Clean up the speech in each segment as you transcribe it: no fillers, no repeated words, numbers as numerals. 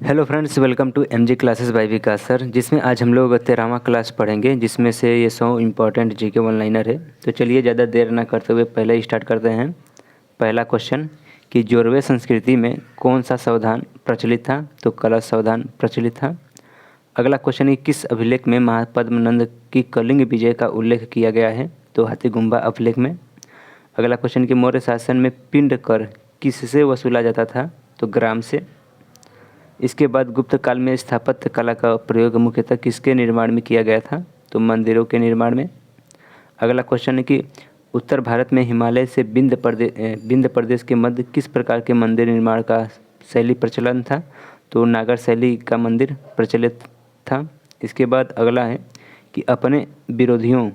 Hello friends, welcome to MG classes by Vikas sir, जिसमें आज हम लोग 13वां क्लास पढ़ेंगे, जिसमें से ये 100 इम्पॉर्टेंट जीके वन लाइनर है। तो चलिए ज़्यादा देर ना करते हुए पहले ही स्टार्ट करते हैं। पहला क्वेश्चन कि जोरवे संस्कृति में कौन सा संविधान प्रचलित था? तो कलश संविधान प्रचलित था। अगला क्वेश्चन है किस अभिलेख में महापद्मनंद की कलिंग विजय का उल्लेख किया गया है? तो हाथीगुम्बा अभिलेख में। अगला क्वेश्चन कि मौर्य शासन में पिंड कर किससे वसूला जाता था? तो ग्राम से। इसके बाद गुप्त काल में स्थापत्य कला का प्रयोग मुख्यतः किसके निर्माण में किया गया था? तो मंदिरों के निर्माण में। अगला क्वेश्चन है कि उत्तर भारत में हिमालय से विंध्य प्रदेश के मध्य किस प्रकार के मंदिर निर्माण का शैली प्रचलन था? तो नागर शैली का मंदिर प्रचलित था। इसके बाद अगला है कि अपने विरोधियों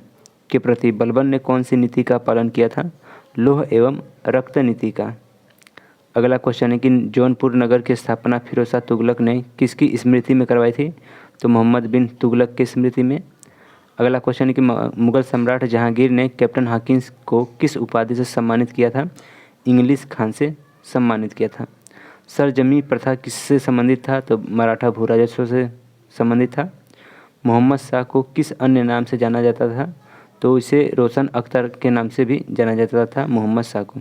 के प्रति बलबन ने कौन सी नीति का पालन किया था? लौह एवं रक्त नीति का। अगला क्वेश्चन है कि जौनपुर नगर की स्थापना फिरोज शाह तुगलक ने किसकी स्मृति में करवाई थी? तो मोहम्मद बिन तुगलक की स्मृति में। अगला क्वेश्चन है कि मुगल सम्राट जहांगीर ने कैप्टन हॉकिंस को किस उपाधि से सम्मानित किया था? इंग्लिश खान से सम्मानित किया था। सरजमी प्रथा किससे संबंधित था? तो मराठा भू राजस्व से संबंधित था। मोहम्मद शाह को किस अन्य नाम से जाना जाता था? तो इसे रोशन अख्तर के नाम से भी जाना जाता था मोहम्मद शाह को।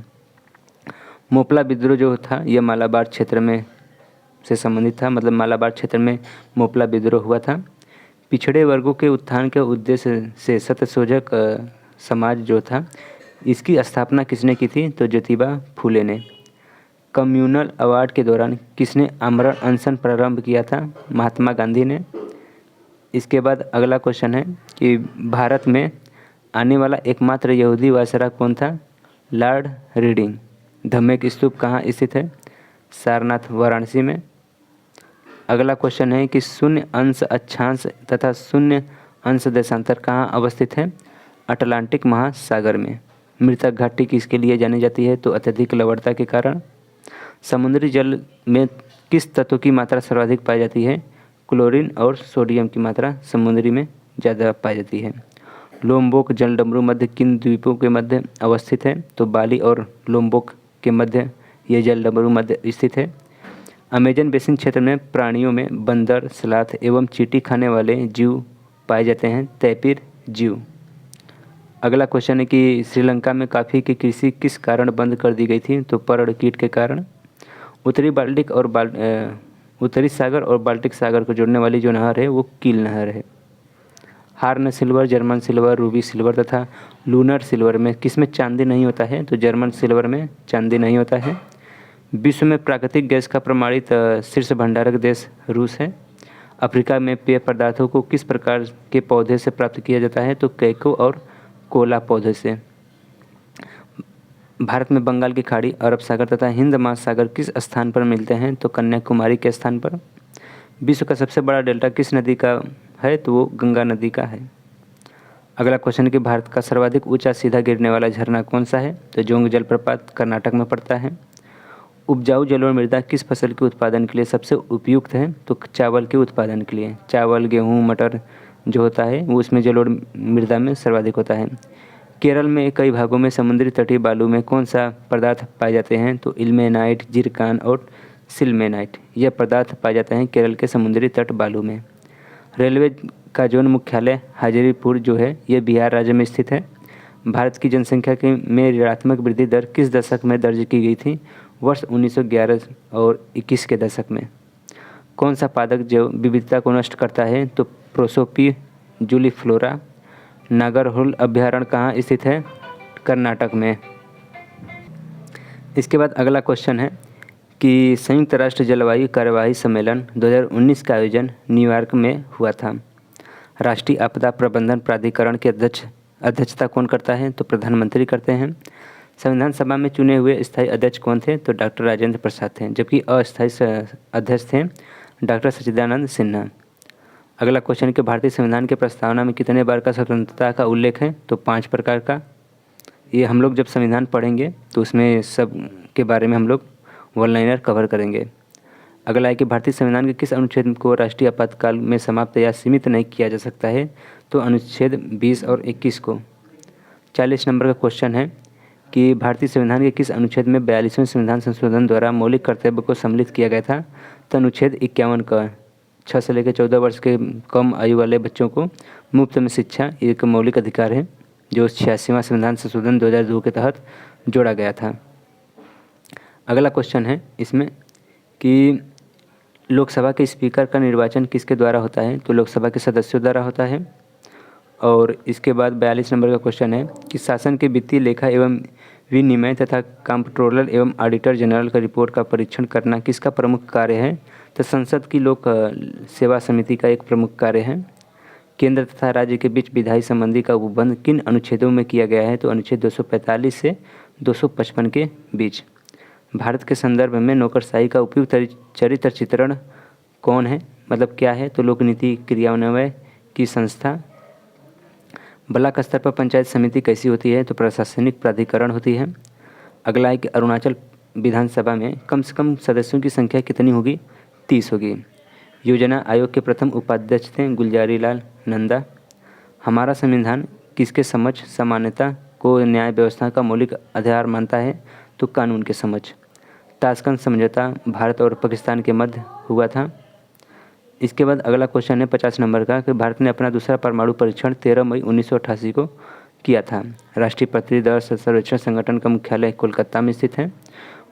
मोपला विद्रोह जो था यह मालाबार क्षेत्र में से संबंधित था, मतलब मालाबार क्षेत्र में मोपला विद्रोह हुआ था। पिछड़े वर्गों के उत्थान के उद्देश्य से सत्यशोधक समाज जो था इसकी स्थापना किसने की थी? तो ज्योतिबा फूले ने। कम्युनल अवार्ड के दौरान किसने आमरण अनशन प्रारंभ किया था? महात्मा गांधी ने। इसके बाद अगला क्वेश्चन है कि भारत में आने वाला एकमात्र यहूदी वायसराय कौन था? Lord reading. धम्मेक स्तूप कहाँ स्थित है? सारनाथ वाराणसी में। अगला क्वेश्चन है कि शून्य अंश अक्षांश तथा शून्य अंश देशांतर कहाँ अवस्थित है? अटलांटिक महासागर में। मृतक घाटी किसके लिए जानी जाती है? तो अत्यधिक लवणता के कारण। समुद्री जल में किस तत्व की मात्रा सर्वाधिक पाई जाती है? क्लोरीन और सोडियम की मात्रा समुद्री में ज़्यादा पाई जाती है। लोम्बोक जलडमरू मध्य किन द्वीपों के मध्य अवस्थित है? तो बाली और लोम्बोक के मध्य ये जलडमरू मध्य स्थित है। अमेजन बेसिन क्षेत्र में प्राणियों में बंदर, सलाथ एवं चींटी खाने वाले जीव पाए जाते हैं, तैपीर जीव। अगला क्वेश्चन है कि श्रीलंका में कॉफ़ी की कृषि किस कारण बंद कर दी गई थी? तो पर्ण कीट के कारण। उत्तरी सागर और बाल्टिक सागर को जोड़ने वाली जो नहर है वो कील नहर है। Horn silver, German silver, Ruby silver तथा लूनर सिल्वर में किसमें चांदी नहीं होता है? तो जर्मन सिल्वर में चांदी नहीं होता है। विश्व में प्राकृतिक गैस का प्रमाणित शीर्ष भंडारक देश रूस है। अफ्रीका में पेय पदार्थों को किस प्रकार के पौधे से प्राप्त किया जाता है? तो कैको और कोला पौधे से। भारत में बंगाल की खाड़ी, अरब सागर तथा हिंद महासागर किस स्थान पर मिलते हैं? तो कन्याकुमारी के स्थान पर। विश्व का सबसे बड़ा डेल्टा किस नदी का है? तो वो गंगा नदी का है। अगला क्वेश्चन है कि भारत का सर्वाधिक ऊंचा सीधा गिरने वाला झरना कौन सा है? तो जोंग जलप्रपात कर्नाटक में पड़ता है। उपजाऊ जलोढ़ मृदा किस फसल के उत्पादन के लिए सबसे उपयुक्त है? तो चावल के उत्पादन के लिए। चावल, गेहूँ, मटर जो होता है वो उसमें जलोढ़ मृदा में सर्वाधिक होता है। केरल में कई भागों में समुद्री तटीय बालू में कौन सा पदार्थ पाए जाते हैं? तो इल्मेनाइट, जिरकान और सिल्मेनाइट यह पदार्थ पाए जाते हैं केरल के समुद्री तट बालू में। रेलवे का जोन मुख्यालय हाजीपुर जो है ये बिहार राज्य में स्थित है। भारत की जनसंख्या के में ऋणात्मक वृद्धि दर किस दशक में दर्ज की गई थी? वर्ष 1911 और 21 के दशक में। कौन सा पादप जैव विविधता को नष्ट करता है? तो प्रोसोपी जूलीफ्लोरा। नागरहोल अभ्यारण्य कहाँ स्थित है? कर्नाटक में। इसके बाद अगला क्वेश्चन है कि संयुक्त राष्ट्र जलवायु कार्यवाही सम्मेलन 2019 का आयोजन न्यूयॉर्क में हुआ था। राष्ट्रीय आपदा प्रबंधन प्राधिकरण के अध्यक्षता कौन करता है? तो प्रधानमंत्री करते हैं। संविधान सभा में चुने हुए स्थायी अध्यक्ष कौन थे? तो डॉक्टर राजेंद्र प्रसाद थे, जबकि अस्थायी अध्यक्ष थे डॉक्टर सच्चिदानंद सिन्हा। अगला क्वेश्चन कि भारतीय संविधान के प्रस्तावना में कितने बार का स्वतंत्रता का उल्लेख है? तो 5 प्रकार का। ये हम लोग जब संविधान पढ़ेंगे तो उसमें सब के बारे में हम लोग वन लाइनर कवर करेंगे। अगला है कि भारतीय संविधान के किस अनुच्छेद को राष्ट्रीय आपातकाल में समाप्त या सीमित नहीं किया जा सकता है? तो अनुच्छेद 20 और 21 को। 40 नंबर का क्वेश्चन है कि भारतीय संविधान के किस अनुच्छेद में 42वें संविधान संशोधन द्वारा मौलिक कर्तव्य को सम्मिलित किया गया था? तो अनुच्छेद 51 का 6 से लेकर 14 वर्ष के कम आयु वाले बच्चों को मुफ्त में शिक्षा एक मौलिक अधिकार है, जो 86वां संविधान संशोधन 2002 के तहत जोड़ा गया था। अगला क्वेश्चन है इसमें कि लोकसभा के स्पीकर का निर्वाचन किसके द्वारा होता है? तो लोकसभा के सदस्यों द्वारा होता है। और इसके बाद 42 नंबर का क्वेश्चन है कि शासन के वित्तीय लेखा एवं विनिमय तथा कंप्ट्रोलर एवं ऑडिटर जनरल का रिपोर्ट का परीक्षण करना किसका प्रमुख कार्य है? तो संसद की लोक सेवा समिति का एक प्रमुख कार्य है। केंद्र तथा राज्य के बीच विधायी संबंधी का उपबंध किन अनुच्छेदों में किया गया है? तो अनुच्छेद 245 से 255 के बीच। भारत के संदर्भ में नौकरशाही का उपयुक्त चरित्र चित्रण कौन है, मतलब क्या है? तो लोक नीति क्रियान्वयन की संस्था। ब्लॉक स्तर पर पंचायत समिति कैसी होती है? तो प्रशासनिक प्राधिकरण होती है। अगला है कि अरुणाचल विधानसभा में कम से कम सदस्यों की संख्या कितनी होगी? 30 होगी। योजना आयोग के प्रथम उपाध्यक्ष थे गुलजारीलाल नंदा। हमारा संविधान किसके समझ समानता को न्याय व्यवस्था का मौलिक आधार मानता है? तो कानून के समझ। ताशकंद समझौता भारत और पाकिस्तान के मध्य हुआ था। इसके बाद अगला क्वेश्चन है 50 नंबर का कि भारत ने अपना दूसरा परमाणु परीक्षण 13 मई 1988 को किया था। राष्ट्रीय पृथ्वी दर सर्वेक्षण संगठन का मुख्यालय कोलकाता में स्थित है।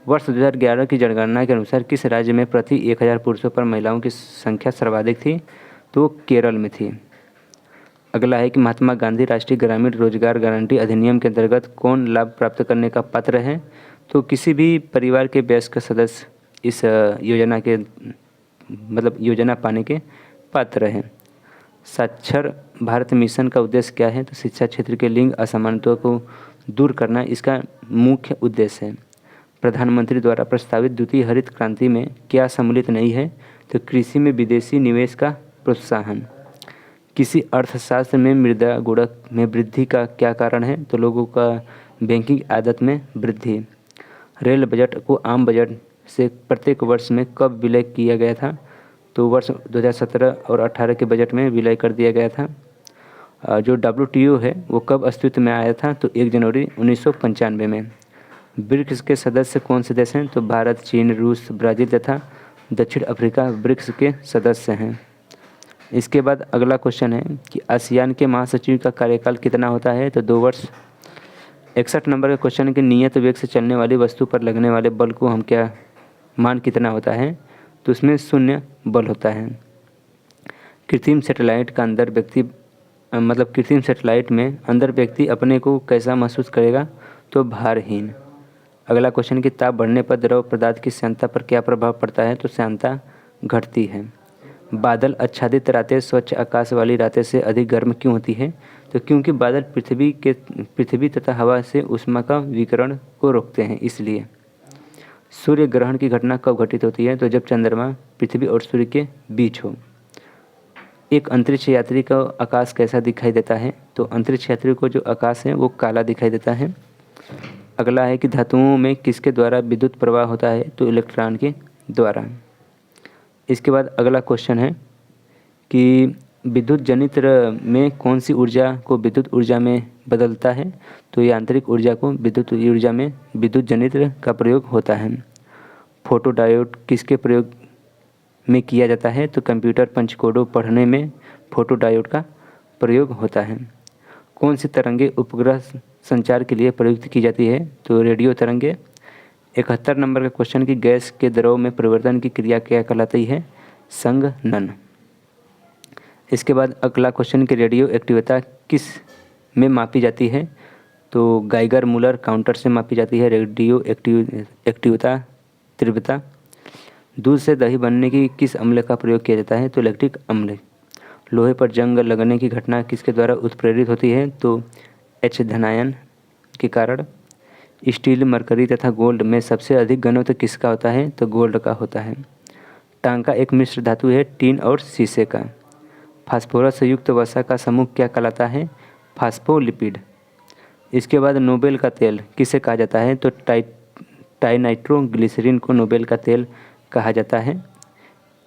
वर्ष 2011 की जनगणना के अनुसार किस राज्य में प्रति 1000 पुरुषों पर महिलाओं की संख्या सर्वाधिक थी? तो केरल में थी। अगला है कि महात्मा गांधी राष्ट्रीय ग्रामीण रोजगार गारंटी अधिनियम के अंतर्गत कौन लाभ प्राप्त करने का पात्र है? तो किसी भी परिवार के वयस्क सदस्य इस योजना के योजना पाने के पात्र हैं। साक्षर भारत मिशन का उद्देश्य क्या है? तो शिक्षा क्षेत्र के लिंग असमानता को दूर करना इसका मुख्य उद्देश्य है। प्रधानमंत्री द्वारा प्रस्तावित द्वितीय हरित क्रांति में क्या सम्मिलित नहीं है? तो कृषि में विदेशी निवेश का प्रोत्साहन। किसी अर्थशास्त्र में मृदा गुणक में वृद्धि का क्या कारण है? तो लोगों का बैंकिंग आदत में वृद्धि। रेल बजट को आम बजट से प्रत्येक वर्ष में कब विलय किया गया था? तो वर्ष 2017 और 18 के बजट में विलय कर दिया गया था। जो WTO है वो कब अस्तित्व में आया था? तो 1 जनवरी 1995 में। ब्रिक्स के सदस्य कौन से देश हैं? तो भारत, चीन, रूस, ब्राज़ील तथा दक्षिण अफ्रीका ब्रिक्स के सदस्य हैं। इसके बाद अगला क्वेश्चन है कि आसियान के महासचिव का कार्यकाल कितना होता है? तो 2 वर्ष। 61 नंबर का क्वेश्चन है कि नियत वेग से चलने वाली वस्तु पर लगने वाले बल को हम क्या मान कितना होता है? तो उसमें 0 बल होता है। कृत्रिम सेटेलाइट का अंदर व्यक्ति कृत्रिम सेटेलाइट में अंदर व्यक्ति अपने को कैसा महसूस करेगा? तो भारहीन। अगला क्वेश्चन कि ताप बढ़ने पर द्रव पदार्थ की श्यानता पर क्या प्रभाव पड़ता है? तो श्यानता घटती है। बादल आच्छादित रातें स्वच्छ आकाश वाली रातें से अधिक गर्म क्यों होती है? तो क्योंकि बादल पृथ्वी तथा हवा से ऊष्मा का विकिरण को रोकते हैं, इसलिए। सूर्य ग्रहण की घटना कब घटित होती है? तो जब चंद्रमा पृथ्वी और सूर्य के बीच हो। एक अंतरिक्ष यात्री का आकाश कैसा दिखाई देता है? तो अंतरिक्ष यात्री को जो आकाश है वो काला दिखाई देता है। अगला है कि धातुओं में किसके द्वारा विद्युत प्रवाह होता है? तो इलेक्ट्रॉन के द्वारा। इसके बाद अगला क्वेश्चन है कि विद्युत जनित्र में कौन सी ऊर्जा को विद्युत ऊर्जा में बदलता है? तो यांत्रिक ऊर्जा को विद्युत ऊर्जा में विद्युत जनित्र का प्रयोग होता है। फोटोडायोड किसके प्रयोग में किया जाता है? तो कंप्यूटर पंचकोडों पढ़ने में फोटोडायोड का प्रयोग होता है। कौन सी तरंगे उपग्रह संचार के लिए प्रयुक्त की जाती है? तो रेडियो तरंगे। 71 नंबर का क्वेश्चन कि गैस के द्रव में परिवर्तन की क्रिया क्या कहलाती है? संघनन। इसके बाद अगला क्वेश्चन कि रेडियो एक्टिविटी किस में मापी जाती है? तो गाइगर मूलर काउंटर से मापी जाती है रेडियो एक्टिविटी तीव्रता। दूध से दही बनने की किस अम्ल का प्रयोग किया जाता है? तो लैक्टिक अम्ल। लोहे पर जंग लगने की घटना किसके द्वारा उत्प्रेरित होती है? तो H धनायन के कारण। स्टील, मरकरी तथा गोल्ड में सबसे अधिक घनत्व किसका होता है? तो गोल्ड का होता है। टांका एक मिश्र धातु है टीन और शीशे का। फास्फोरस से युक्त वसा का समूह क्या कहलाता है? फास्फोलिपिड। इसके बाद नोबेल का तेल किसे कहा जाता है? तो टाइनाइट्रोग्लिसरीन को नोबेल का तेल कहा जाता है।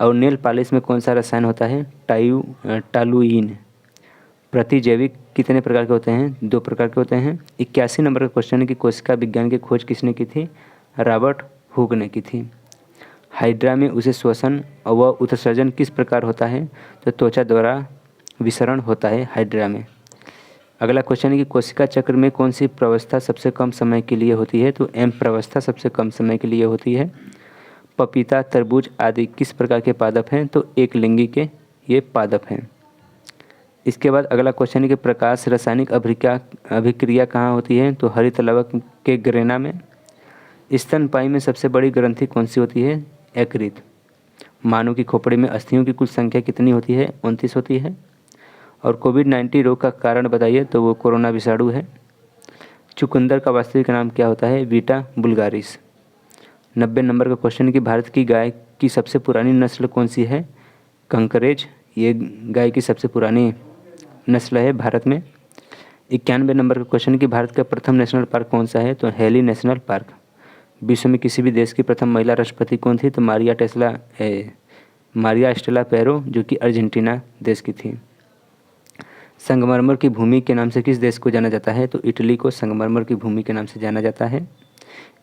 और नेल पॉलिश में कौन सा रसायन होता है? टालुइन। प्रतिजैविक कितने प्रकार के होते हैं? 2 प्रकार के होते हैं। 81 नंबर का क्वेश्चन है कि कोशिका विज्ञान की खोज किसने की थी? रॉबर्ट हुक ने की थी। हाइड्रा में उसे श्वसन व उत्सर्जन किस प्रकार होता है? तो त्वचा द्वारा विसरण होता है हाइड्रा में। अगला क्वेश्चन है कि कोशिका चक्र में कौन सी प्रावस्था सबसे कम समय के लिए होती है? तो एम प्रावस्था सबसे कम समय के लिए होती है। पपीता, तरबूज आदि किस प्रकार के पादप हैं? तो एक लिंगी के ये पादप हैं। इसके बाद अगला क्वेश्चन है कि प्रकाश रासायनिक अभिक्रिया कहाँ होती है? तो हरित लवक के ग्रेना में। स्तनपायी में सबसे बड़ी ग्रंथि कौन सी होती है? यकृत। मानव की खोपड़ी में अस्थियों की कुल संख्या कितनी होती है? 29 होती है। और कोविड-19 रोग का कारण बताइए? तो वो कोरोना विषाणु है। चुकंदर का वास्तविक नाम क्या होता है? बीटा बुल्गारिस। 90 नंबर का क्वेश्चन कि भारत की गाय की सबसे पुरानी नस्ल कौन सी है? कंकरेज ये गाय की सबसे पुरानी नस्ल है भारत में। 91 नंबर का क्वेश्चन कि भारत का प्रथम नेशनल पार्क कौन सा है? तो हेली नेशनल पार्क। विश्व में किसी भी देश की प्रथम महिला राष्ट्रपति कौन थी? तो मारिया स्टेला पेरो जो कि अर्जेंटीना देश की थी। संगमरमर की भूमि के नाम से किस देश को जाना जाता है? तो इटली को संगमरमर की भूमि के नाम से जाना जाता है।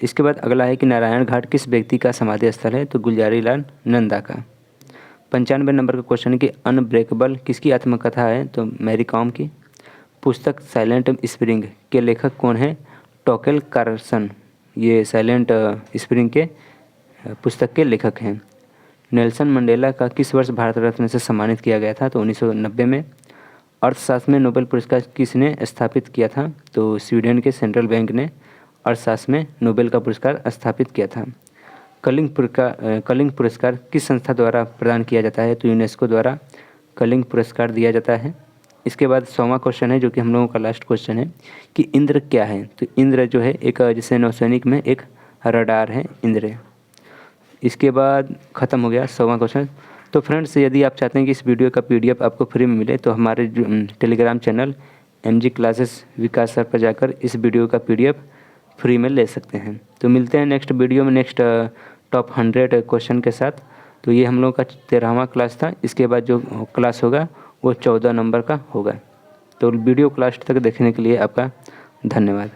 इसके बाद अगला है कि नारायण घाट किस व्यक्ति का समाधि स्थल है? तो गुलजारी लाल नंदा का। 95 नंबर का क्वेश्चन है कि अनब्रेकेबल किसकी आत्मकथा है? तो मैरी कॉम की। पुस्तक साइलेंट स्प्रिंग के लेखक कौन है? टोकेल कार्सन ये साइलेंट स्प्रिंग के पुस्तक के लेखक हैं। नेल्सन मंडेला का किस वर्ष भारत रत्न से सम्मानित किया गया था? तो 1990 में। अर्थशास्त्र में नोबेल पुरस्कार किसने स्थापित किया था? तो स्वीडन के सेंट्रल बैंक ने अर्थशास्त्र में नोबेल का पुरस्कार स्थापित किया था। कलिंग पुरस्कार किस संस्था द्वारा प्रदान किया जाता है? तो यूनेस्को द्वारा कलिंग पुरस्कार दिया जाता है। इसके बाद 100वां क्वेश्चन है जो कि हम लोगों का लास्ट क्वेश्चन है कि इंद्र क्या है? तो इंद्र जो है एक जैसे नौसैनिक में एक रडार है इंद्र। इसके बाद ख़त्म हो गया 100वां क्वेश्चन। तो फ्रेंड्स यदि आप चाहते हैं कि इस वीडियो का PDF आपको फ्री में मिले तो हमारे टेलीग्राम चैनल MG क्लासेस विकास सर पर जाकर इस वीडियो का PDF फ्री में ले सकते हैं। तो मिलते हैं नेक्स्ट वीडियो में नेक्स्ट टॉप 100 क्वेश्चन के साथ। तो ये हम लोग का 13वां क्लास था। इसके बाद जो क्लास होगा वो 14 नंबर का होगा। तो वीडियो को लास्ट तक देखने के लिए आपका धन्यवाद।